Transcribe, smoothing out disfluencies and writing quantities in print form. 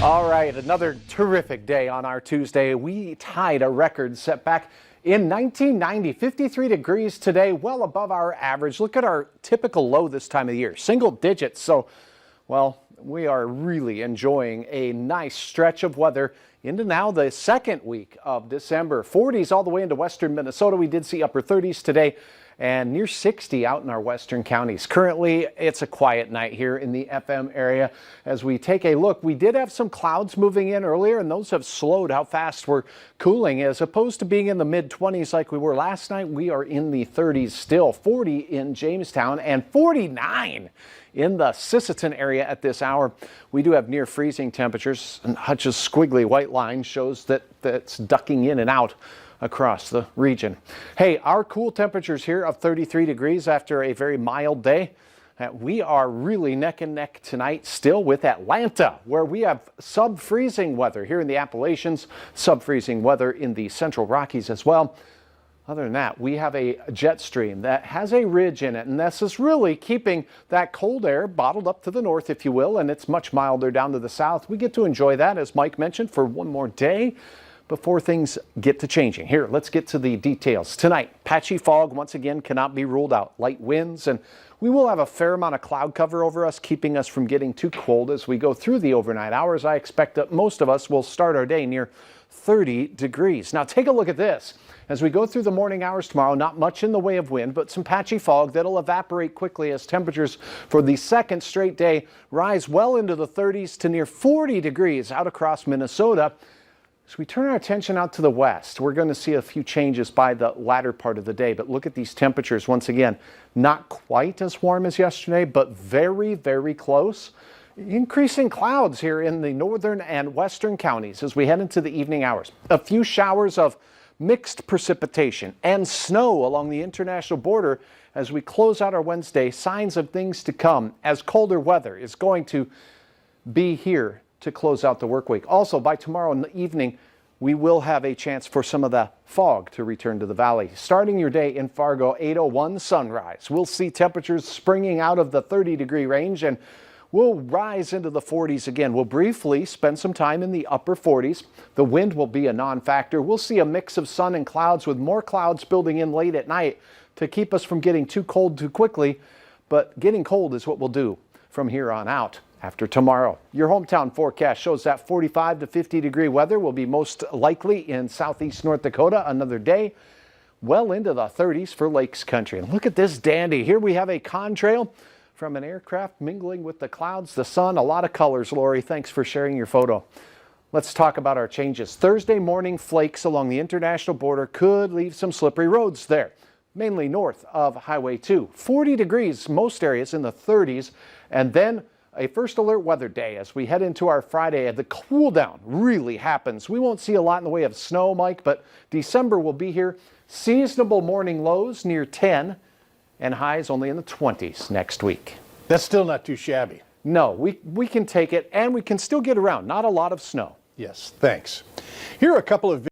All right, another terrific day on our Tuesday. We tied a record set back in 1990, 53 degrees today, well above our average. Look at our typical low this time of the year, single digits. So, well, we are really enjoying a nice stretch of weather into now the second week of December. 40s all the way into western Minnesota. We did see upper 30s today and near 60 out in our western counties. Currently, it's a quiet night here in the FM area. As we take a look, we did have some clouds moving in earlier, and those have slowed how fast we're cooling. As opposed to being in the mid-20s like we were last night, we are in the 30s still. 40 in Jamestown and 49 in the Sisseton area at this hour. We do have near freezing temperatures, and Hutch's squiggly white line shows that that's ducking in and out across the region. Hey, our cool temperatures here of 33 degrees after a very mild day. We are really neck and neck tonight still with Atlanta, where we have sub-freezing weather here in the Appalachians, sub-freezing weather in the Central Rockies as well. Other than that, we have a jet stream that has a ridge in it, and this is really keeping that cold air bottled up to the north, if you will, and it's much milder down to the south. We get to enjoy that, as Mike mentioned, for one more day before things get to changing. Here, let's get to the details. Tonight, patchy fog once again cannot be ruled out. Light winds, and we will have a fair amount of cloud cover over us, keeping us from getting too cold as we go through the overnight hours. I expect that most of us will start our day near 30 degrees. Now take a look at this. As we go through the morning hours tomorrow, not much in the way of wind, but some patchy fog that'll evaporate quickly as temperatures for the second straight day rise well into the 30s to near 40 degrees out across Minnesota. As we turn our attention out to the west, we're going to see a few changes by the latter part of the day. But look at these temperatures once again, not quite as warm as yesterday, but very, very close. Increasing clouds here in the northern and western counties as we head into the evening hours. A few showers of mixed precipitation and snow along the international border as we close out our Wednesday. Signs of things to come as colder weather is going to be here to close out the work week. Also, by tomorrow evening, we will have a chance for some of the fog to return to the valley. Starting your day in Fargo, 8:01 sunrise. We'll see temperatures springing out of the 30-degree range, and we'll rise into the 40s again. We'll briefly spend some time in the upper 40s. The wind will be a non-factor. We'll see a mix of sun and clouds, with more clouds building in late at night to keep us from getting too cold too quickly. But getting cold is what we'll do from here on out. After tomorrow, your hometown forecast shows that 45 to 50 degree weather will be most likely in southeast North Dakota another day, well into the 30s for Lakes Country. And look at this dandy. Here we have a contrail from an aircraft mingling with the clouds, the sun, a lot of colors. Lori, thanks for sharing your photo. Let's talk about our changes. Thursday morning flakes along the international border could leave some slippery roads there, mainly north of Highway 2. 40 degrees, most areas in the 30s, and then a first alert weather day as we head into our Friday. The cool down really happens. We won't see a lot in the way of snow, Mike, but December will be here. Seasonable morning lows near 10 and highs only in the 20s next week. That's still not too shabby. No, we can take it, and we can still get around. Not a lot of snow. Yes, thanks. Here are a couple of